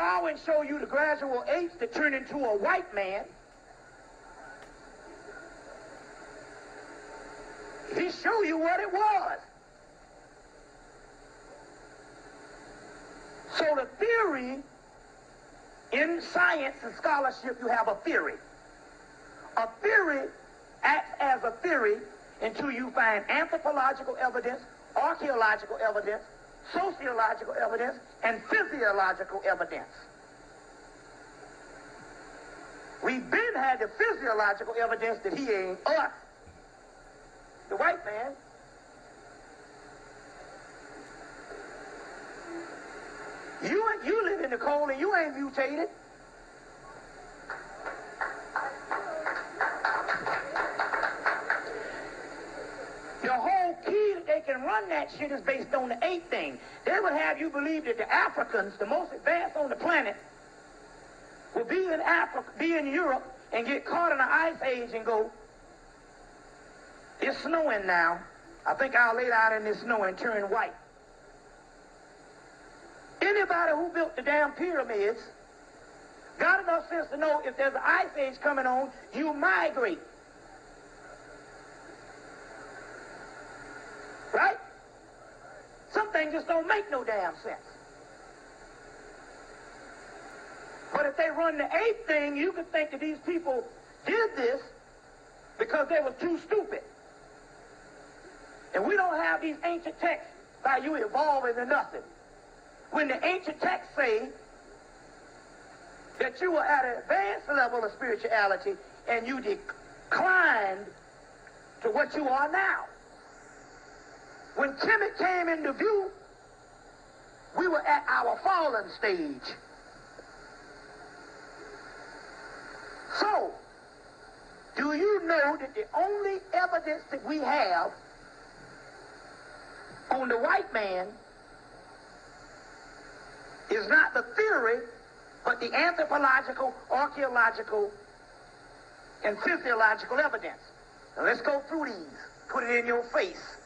Darwin show you the gradual apes that turn into a white man. He show you what it was. So the theory, in science and scholarship, you have a theory. A theory acts as a theory until you find anthropological evidence, archaeological evidence, sociological evidence, and physiological evidence. We've been had the physiological evidence that he ain't us, the white man. You live in the cold and you ain't mutated. The whole key that they can run that shit is based on the ape thing. They would have you believe that the Africans, the most advanced on the planet, will be in Africa, be in Europe, and get caught in an ice age and go, it's snowing now. I think I'll lay down in this snow and turn white. Anybody who built the damn pyramids got enough sense to know if there's an ice age coming on, you migrate. Right? Some things just don't make no damn sense. But if they run the ape thing, you could think that these people did this because they were too stupid. And we don't have these ancient texts by you evolving to nothing. When the ancient texts say that you were at an advanced level of spirituality and you declined to what you are now. When Kemet came into view, we were at our fallen stage. So, do you know that the only evidence that we have on the white man is not the theory, but the anthropological, archaeological, and physiological evidence? Now let's go through these. Put it in your face.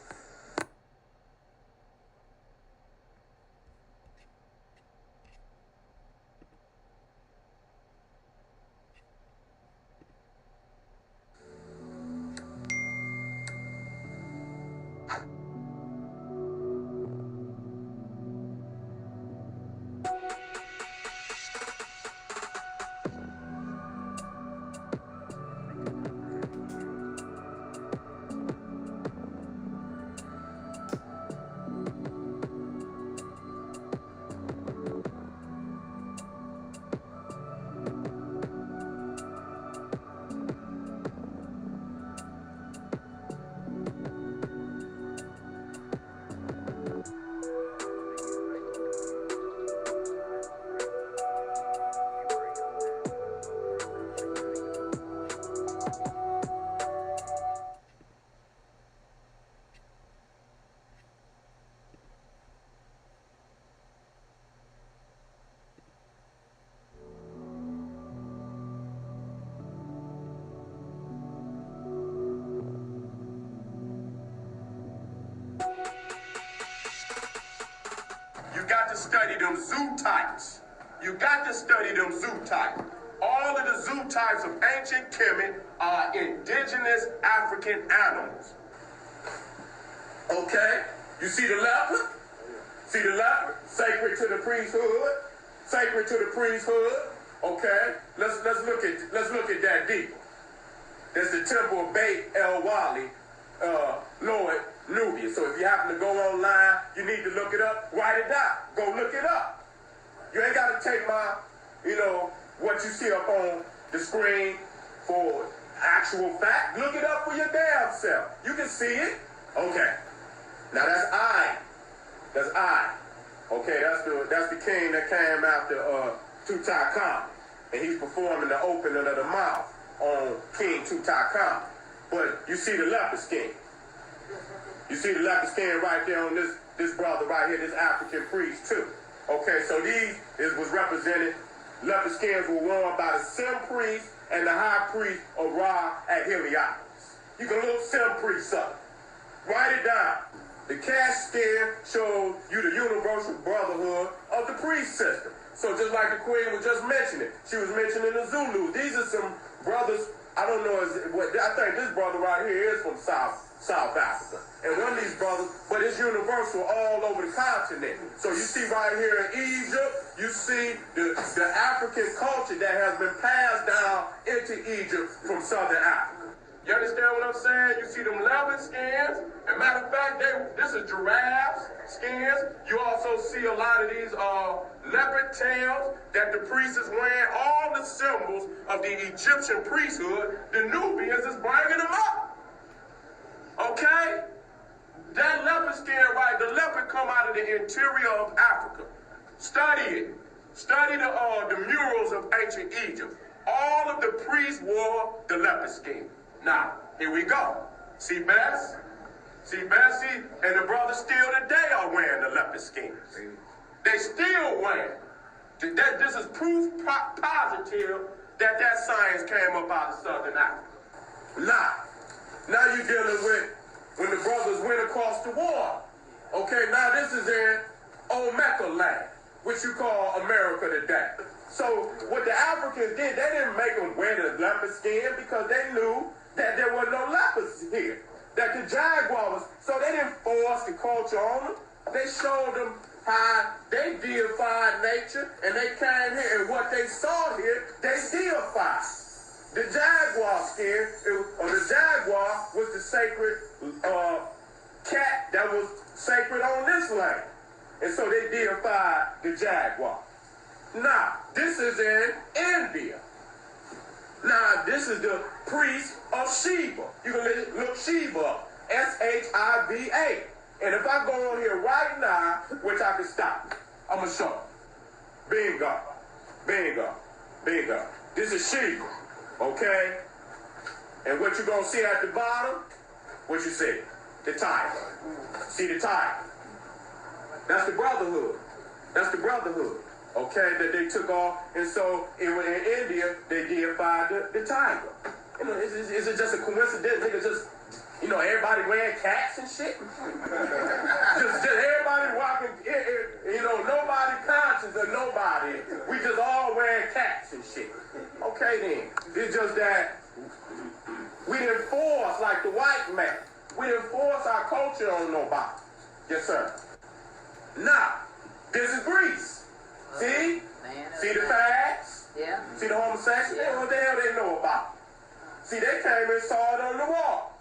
To study them zoo types. You got to study them zoo types. All of the zoo types of ancient Kemet are indigenous African animals. Okay? You see the leopard? See the leopard? Sacred to the priesthood. Sacred to the priesthood. Okay? Let's look at that deeper. That's the temple of Beit El Wali, Lord Nubia. So if you happen to go online, you need to look it up, write it down. Go look it up. You ain't got to take my, what you see up on the screen for actual fact. Look it up for your damn self. You can see it. Okay. Now that's I. That's I. Okay, that's the king that came after Tutankhamun. And he's performing the opening of the mouth on King Tutankhamun. But you see the leopard skin. You see the leopard skin right there on this brother right here, this African priest too. Okay, so was represented, leopard skins were worn by the Sim priest and the high priest of Ra at Heliopolis. You can look Sim priest up. Write it down. The cash skin shows you the universal brotherhood of the priest system. So just like the Queen was just mentioning, she was mentioning the Zulus. These are some brothers, I don't know, I think this brother right here is from South Africa. And one of these brothers, but it's universal all over the continent. So you see right here in Egypt, you see the African culture that has been passed down into Egypt from Southern Africa. You understand what I'm saying? You see them leopard skins. As a matter of fact, this is giraffes skins. You also see a lot of these leopard tails that the priest is wearing. All the symbols of the Egyptian priesthood, the Nubians is bringing them up. Okay? That leopard skin, right, the leopard come out of the interior of Africa. Study it. Study the murals of ancient Egypt. All of the priests wore the leopard skin. Now, here we go. See Bess? See Bessie? And the brothers still today are wearing the leopard skins. They still wear it. This is proof positive that science came up out of Southern Africa. Now you're dealing with when the brothers went across the water. Okay, now this is in Omeka land, which you call America today. So what the Africans did, they didn't make them wear the leopard skin because they knew that there were no leopards here, that the jaguar was, so they didn't force the culture on them. They showed them how they deified nature, and they came here, and what they saw here, they deified. The jaguar skin, the jaguar was the sacred cat that was sacred on this land. And so they deified the jaguar. Now, this is in India. Now, this is the priest of Shiva. You can look Shiva up, Shiva. And if I go on here right now, which I can stop, I'm going to show you. Bingo. Bingo. Bingo. This is Shiva. Okay? And what you going to see at the bottom? What you see? The tiger. See the tiger? That's the brotherhood. That's the brotherhood. Okay, that they took off, and so in India, they deified the tiger. You know, is it just a coincidence? Nigga, just, everybody wearing cats and shit? just everybody walking, nobody conscious of nobody. We just all wearing cats and shit. Okay then, it's just that we didn't force, like the white man, we didn't force our culture on nobody. Yes, sir. Now, this is Greece. See? See the fags? Yeah. See the homosexuals? Yeah. What the hell they know about? See, they came and saw it on the walls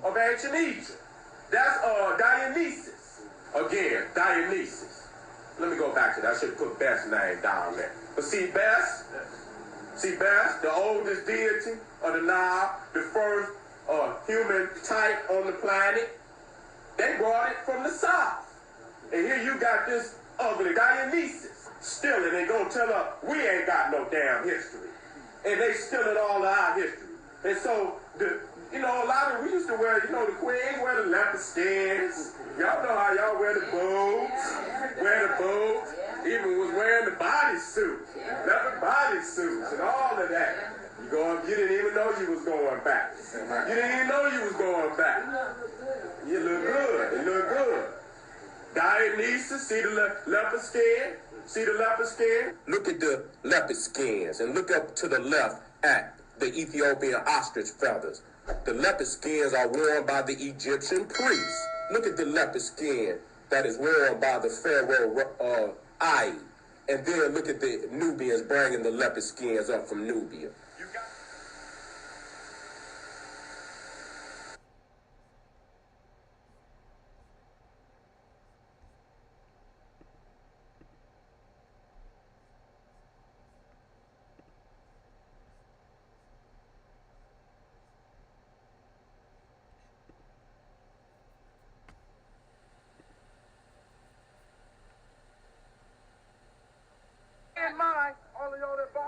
of ancient Egypt. That's Dionysus. Again, Dionysus. Let me go back to that. I should put Beth's name down there. But see Beth, the oldest deity of the Nile, the first human type on the planet, they brought it from the south. And here you got this ugly Dionysus. Stealing and gonna tell us we ain't got no damn history. And they stealing all of our history. And so, a lot of, we used to wear, the Queen wear the leopard skins. Y'all know how y'all wear the boots. Even was wearing the bodysuits, leopard bodysuits and all of that. You didn't even know you was going back. You didn't even know you was going back. You look good. You look good. Dionysus, see the leopard skin? See the leopard skin? Look at the leopard skins and look up to the left at the Ethiopian ostrich feathers. The leopard skins are worn by the Egyptian priests. Look at the leopard skin that is worn by the pharaoh Ai. And then look at the Nubians bringing the leopard skins up from Nubia.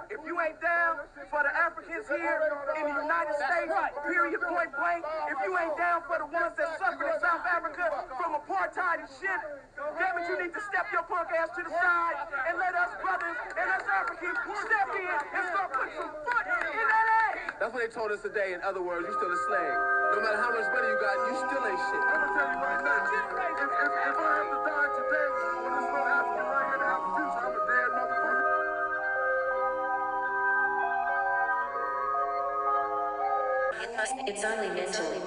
If you ain't down for the Africans here in the United States, period, point blank, if you ain't down for the ones that suffered in South Africa from apartheid and shit, damn it, you need to step your punk ass to the side and let us brothers and us Africans step in and start putting some foot in that ass. That's what they told us today. In other words, you still a slave. No matter how much money you got, you still ain't shit. I'm gonna tell you right now, if I have to die today, when there's no African right here to have the future, I'm a dead motherfucker. It's only mental.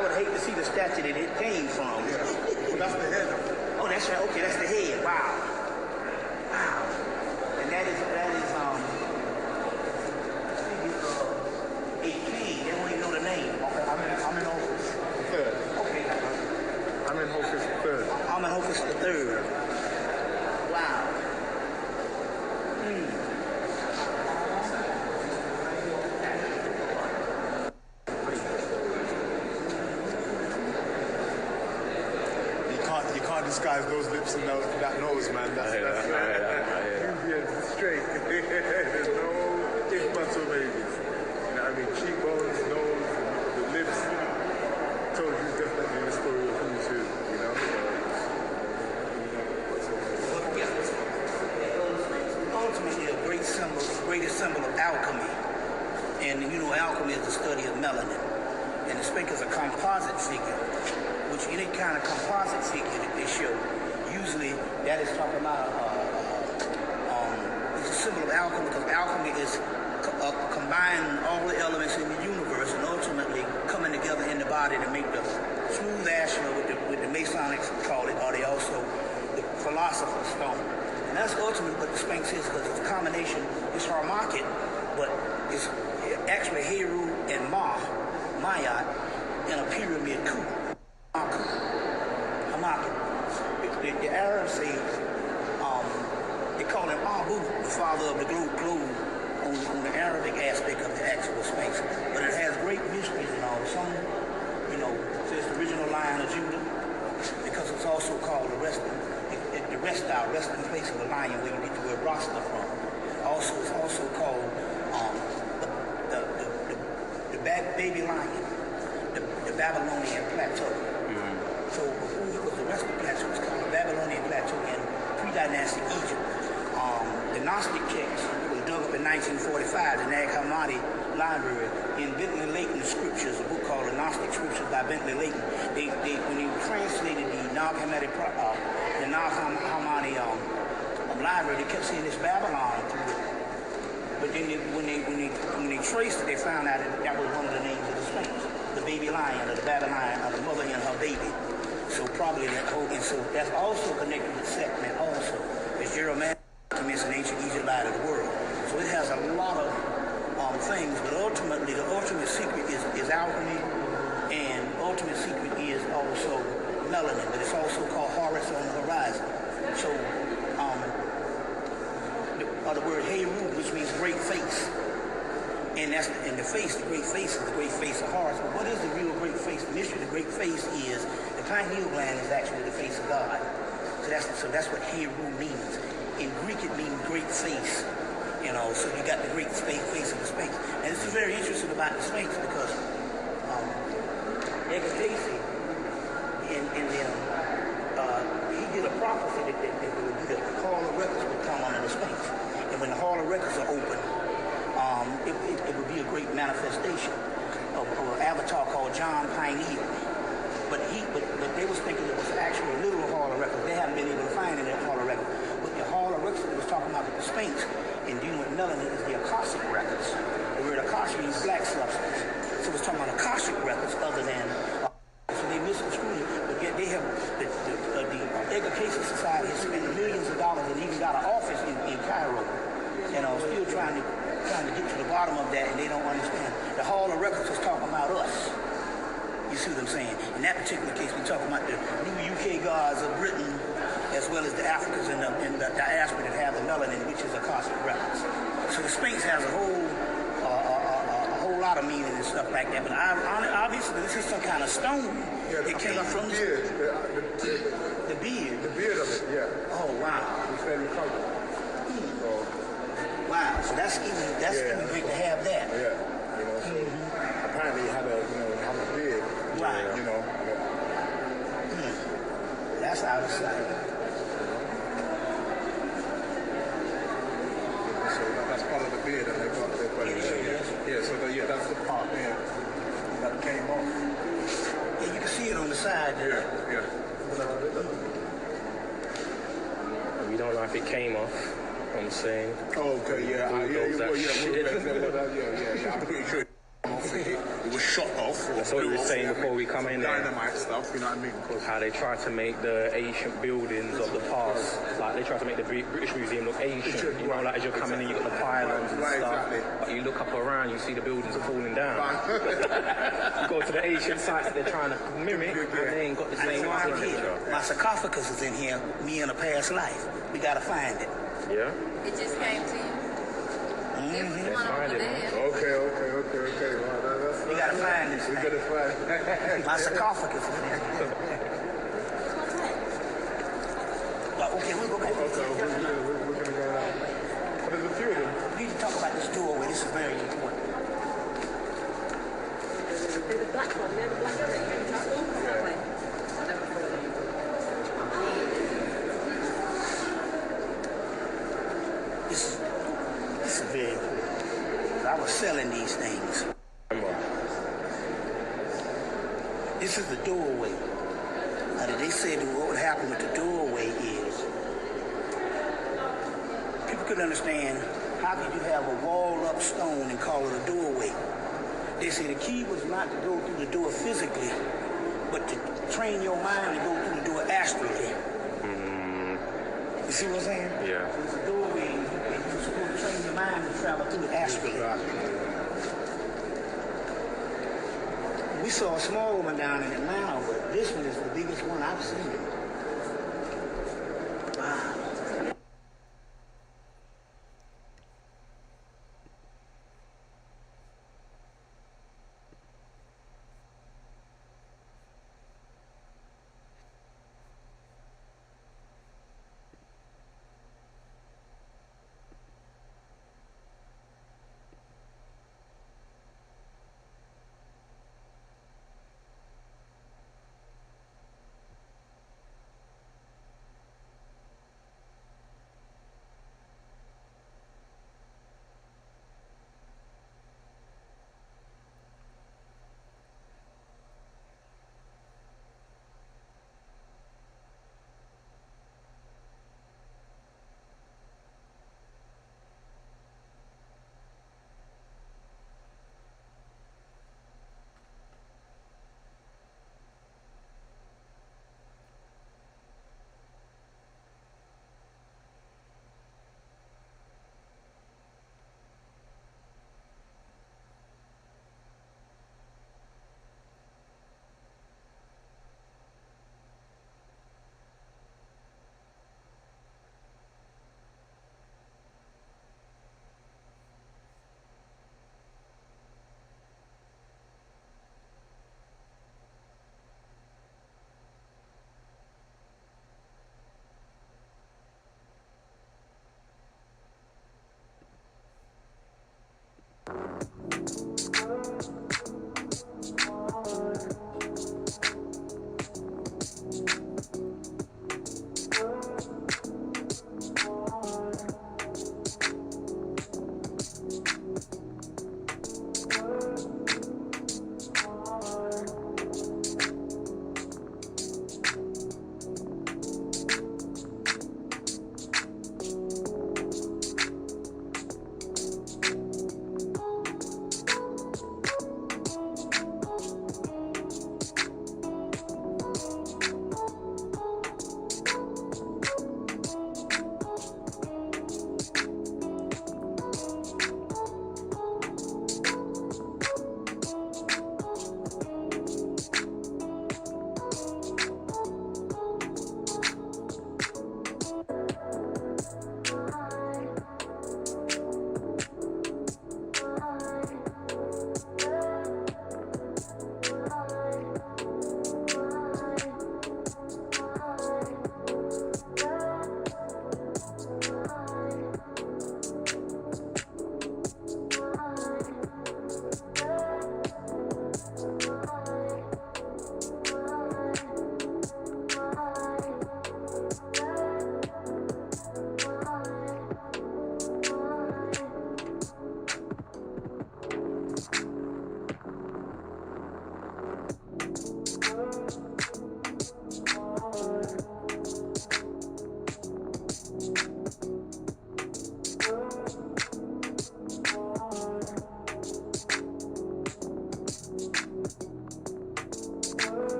I would hate to see the statue that it came from. Yeah. Well, that's the head of it. Oh, that's right. Okay, that's the head. Wow. Wow. And that is a king. They don't even know the name. Okay, I'm in office the third. Okay. I'm in office the third. I'm in office the third. Wow. You can't disguise those lips and that nose, man. That's straight. There's no if buts or maybes. You know what I mean? Cheekbones, nose, the lips. Told you definitely the story of who's who, you know? Ultimately, a great symbol, greatest symbol of alchemy. And you know, alchemy is the study of melanin. And the Sphinx is a composite figure, which any kind of composite figure that they show, usually that is talking about it's a symbol of alchemy, because alchemy is combining all the elements in the universe and ultimately coming together in the body to make the smooth ashlar, with the Masonics call it, or they also the philosopher's stone. And that's ultimately what the Sphinx is, because it's a combination. It's Harmaket, but it's actually Heru and Mayat in a pyramid coup. Harmaket. The Arabs say, they call him Abu, the father of the globe on the Arabic aspect of the actual Sphinx. But it has great mysteries and all. Some, says the original Lion of Judah, because it's also called the resting place of the lion, where you get the word Rasta from. Also, it's also called the baby lion, the Babylonian plateau. So before it was the Western plateau, it's called the Babylonian plateau in pre-dynastic Egypt. The Gnostic texts was dug up in 1945, the Nag Hammadi Library, in Bentley Leighton's scriptures, a book called The Gnostic Scriptures by Bentley Leighton. When they translated the Nag Hammadi library, they kept saying this Babylon through it. But then when they traced it, they found out that was one of the names of the Sphinx, the baby lion, or the Babylon, or the mother and her baby. So probably that whole, and so that's also connected with Sekhmet also. As Jeremiah commenced in ancient Egypt light of the world. So it has a lot of things, but ultimately the ultimate secret is alchemy, and ultimate secret is also melanin, but it's also called Horus on the horizon. So the word Heru, which means great face. And that's the face, the great face is the great face of Horus. But what is the real great face? The mystery of the great face is the pineal gland is actually the face of God. So that's what Heru means. In Greek, it means great face. So you got the great face of the Sphinx. And this is very interesting about the Sphinx, because Edgar Cayce he did a prophecy that the Hall of Records would come under the Sphinx. And when the Hall of Records are open, it would be a great manifestation of an avatar called John Pineal. But they was thinking it was actually a literal Hall of Records. They haven't been able to find it in the Hall of Records. But the Hall of Records was talking about the Sphinx, and dealing with melanin is the Akashic Records. The word Akashic means black substance. So it's talking about Akashic Records other than... so they misconstrued it. But yet they have... The Edgar Cayce Society has spent millions of dollars and even got an office in Cairo. Still trying to get to the bottom of that, and they don't understand. The Hall of Records is talking about us. You see what I'm saying? In that particular case, we're talking about the new UK gods of Britain, as well as the Africans in the diaspora that have the melanin, which is Akashic Records. So the Sphinx has a whole lot of meaning and stuff like that. But obviously, this is some kind of stone. Yeah, it came from the beard. The beard. The beard of it, yeah. Oh wow. It's very colored. Wow. So that's even great to have that. Yeah. So apparently he had a beard. Right. That's outside. So that's part of the beard that they got there. Yeah, so that's the part there that came off. Yeah, you can see it on the side there. Yeah. We don't know if it came off. I'm saying. Oh, okay, yeah. I'm pretty sure it was shot off. That's what we were saying before we come in there. Dynamite stuff, you know what I mean? How they try to make the ancient buildings of the past, like they try to make the British Museum look ancient. You know, like as you're coming in, you got the pylons and stuff. Exactly. But you look up around, you see the buildings are falling down. You go to the ancient sites that they're trying to mimic, and they ain't got the same architecture. My sarcophagus is in here, me in a past life. We gotta find it. Yeah. It just came to you. There was one over there. Okay. Well, We gotta find this we thing. gotta find. My sarcophagus is there. Well, okay, we'll go back. Okay, we're gonna go out. But there's a few of them. We need to talk about this doorway. This is very important. There's a black one. There's a black one. This is very important. I was selling these things. This is the doorway. Now, they said what would happen with the doorway is people could understand how could you have a wall-up stone and call it a doorway. They say the key was not to go through the door physically, but to train your mind to go through the door astrally. You see what I'm saying? Yeah. So it's a doorway, and you're supposed to train your mind to travel through it astrally. We saw a small one down in Atlanta, but this one is the biggest one I've seen. Wow.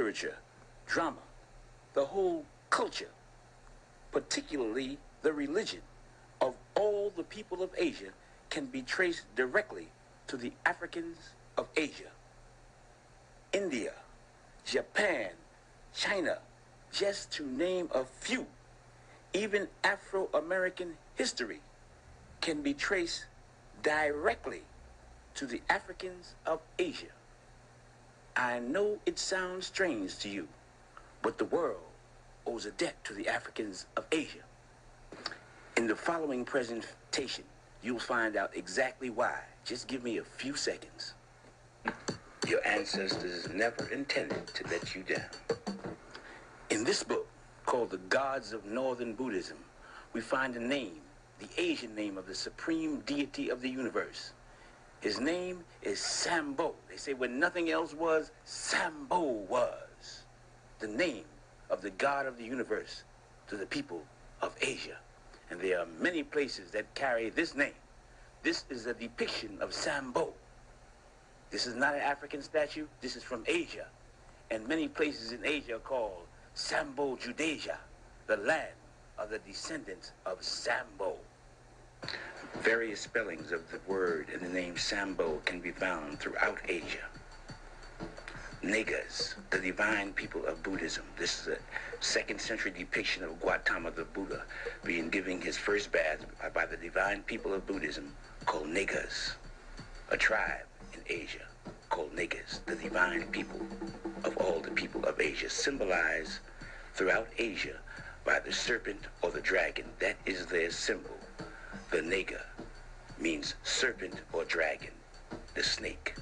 literature, drama, the whole culture, particularly the religion of all the people of Asia, can be traced directly to the Africans of Asia. India, Japan, China, just to name a few. Even Afro-American history can be traced directly to the Africans of Asia. I know it sounds strange to you, but the world owes a debt to the Africans of Asia. In the following presentation, you'll find out exactly why. Just give me a few seconds. Your ancestors never intended to let you down. In this book, called The Gods of Northern Buddhism, we find a name, the Asian name of the supreme deity of the universe. His name is Sambo. They say when nothing else was, Sambo was. The name of the God of the universe to the people of Asia. And there are many places that carry this name. This is a depiction of Sambo. This is not an African statue. This is from Asia. And many places in Asia are called Sambo Judasia, the land of the descendants of Sambo. Various spellings of the word and the name Sambo can be found throughout Asia. Negas, the divine people of Buddhism. This is a 2nd century depiction of Gautama the Buddha being given his first bath by the divine people of Buddhism called Negas, a tribe in Asia called Negas, the divine people of all the people of Asia, symbolized throughout Asia by the serpent or the dragon. That is their symbol. The Nega means serpent or dragon, the snake,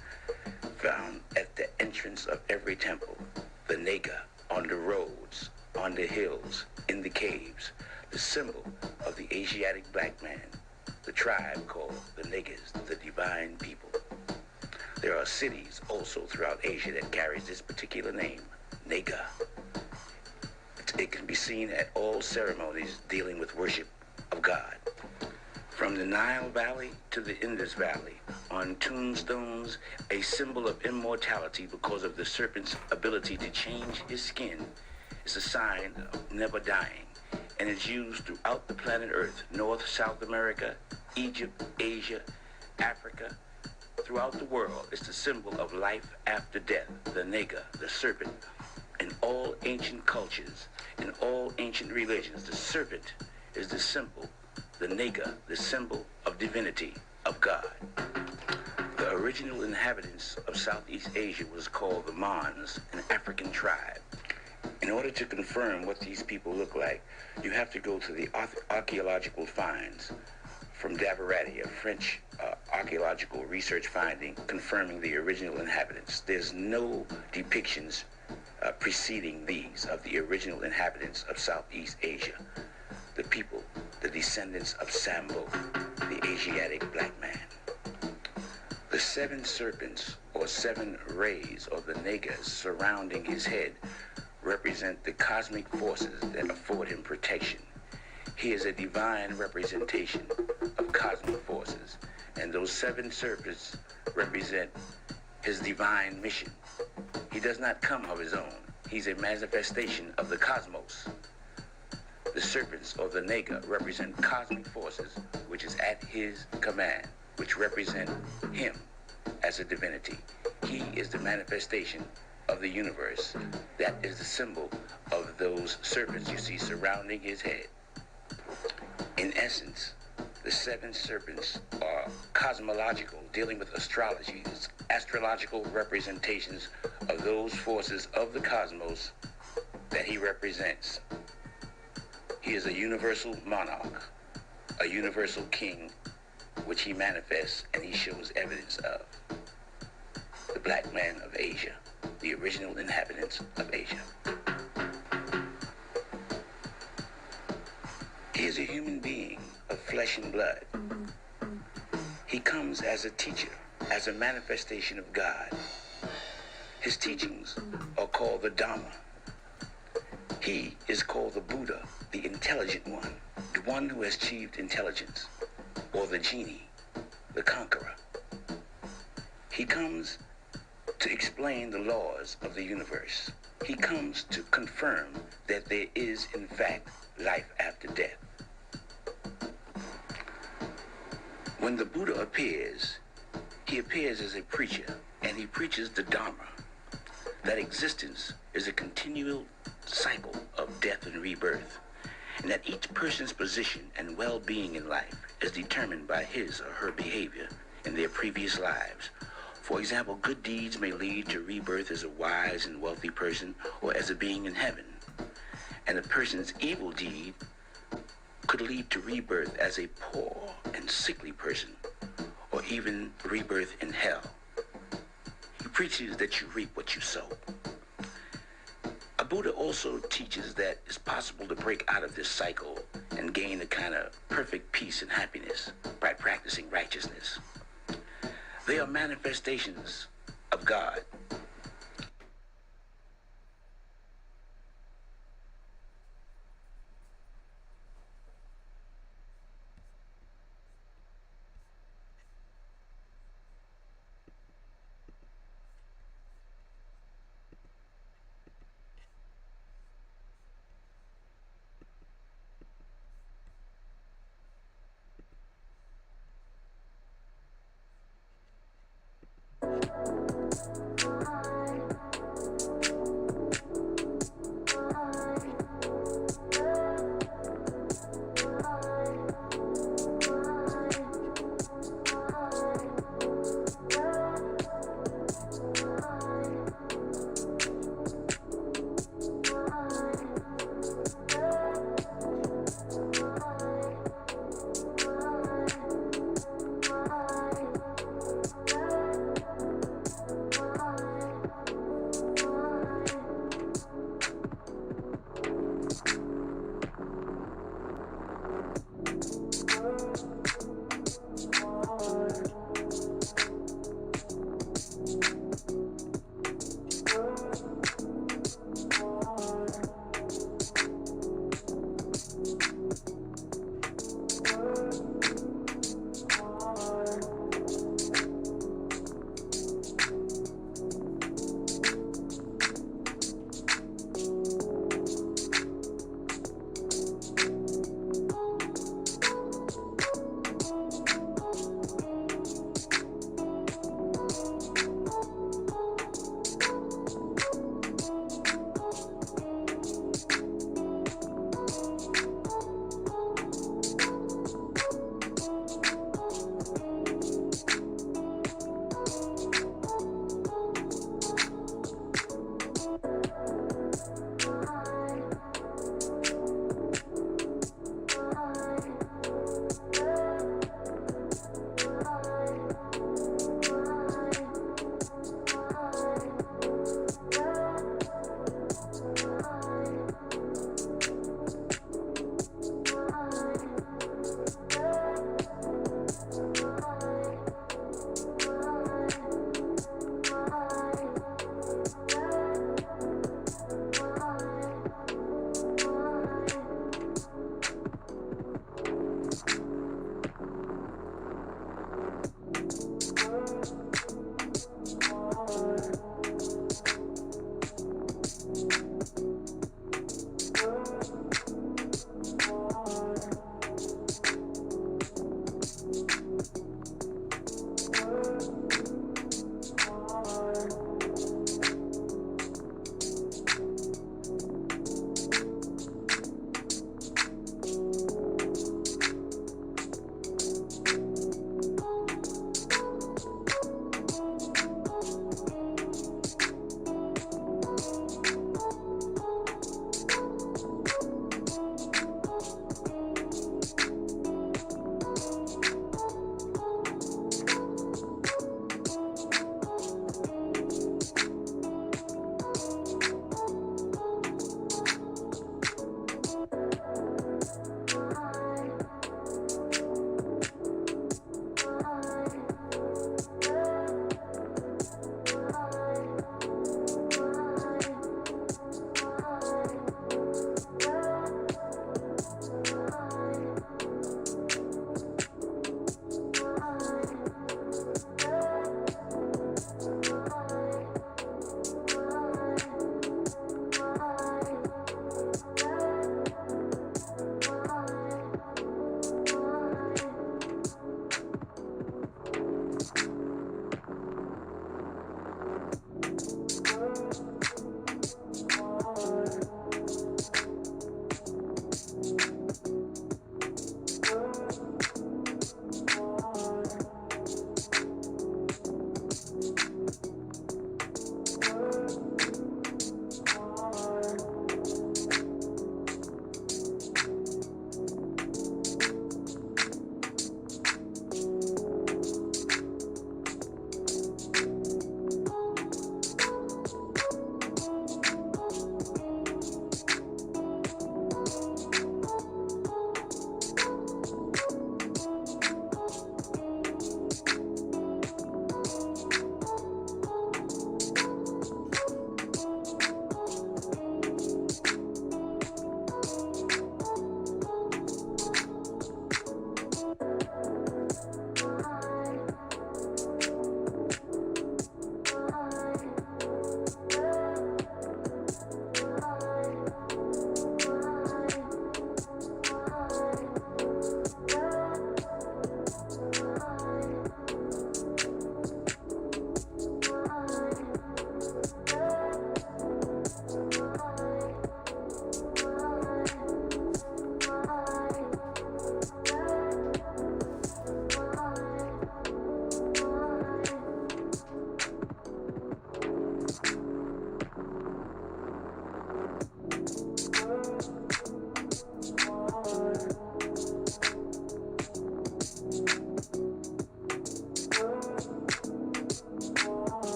found at the entrance of every temple. The Nega on the roads, on the hills, in the caves, the symbol of the Asiatic black man, the tribe called the Negas, the divine people. There are cities also throughout Asia that carries this particular name, Nega. It can be seen at all ceremonies dealing with worship of God. From the Nile Valley to the Indus Valley, on tombstones, a symbol of immortality because of the serpent's ability to change his skin is a sign of never dying, and is used throughout the planet Earth, North, South America, Egypt, Asia, Africa, throughout the world. It's the symbol of life after death, the Nega, the serpent. In all ancient cultures, in all ancient religions, the serpent is the symbol, the Nega, the symbol of divinity, of God. The original inhabitants of Southeast Asia was called the Mons, an African tribe. In order to confirm what these people look like, you have to go to the archaeological finds from Davarati, a French archaeological research finding confirming the original inhabitants. There's no depictions preceding these of the original inhabitants of Southeast Asia, the people, the descendants of Sambo, the Asiatic black man. The 7 serpents, or 7 rays, or the Negas surrounding his head represent the cosmic forces that afford him protection. He is a divine representation of cosmic forces, and those 7 serpents represent his divine mission. He does not come of his own. He's a manifestation of the cosmos. The serpents, or the Nega, represent cosmic forces which is at his command, which represent him as a divinity. He is the manifestation of the universe. That is the symbol of those serpents you see surrounding his head. In essence, the 7 serpents are cosmological, dealing with astrology, astrological representations of those forces of the cosmos that he represents. He is a universal monarch, a universal king, which he manifests and he shows evidence of. The black man of Asia, the original inhabitants of Asia. He is a human being of flesh and blood. He comes as a teacher, as a manifestation of God. His teachings are called the Dhamma. He is called the Buddha, the intelligent one, the one who has achieved intelligence, or the genie, the conqueror. He comes to explain the laws of the universe. he comes to confirm that there is, in fact, life after death. When the Buddha appears, he appears as a preacher, and he preaches the Dharma, that existence is a continual cycle of death and rebirth, and that each person's position and well-being in life is determined by his or her behavior in their previous lives. For example, good deeds may lead to rebirth as a wise and wealthy person or as a being in heaven, and a person's evil deed could lead to rebirth as a poor and sickly person, or even rebirth in hell. He preaches that you reap what you sow. A Buddha also teaches that it's possible to break out of this cycle and gain a kind of perfect peace and happiness by practicing righteousness. They are manifestations of God.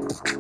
Thank you.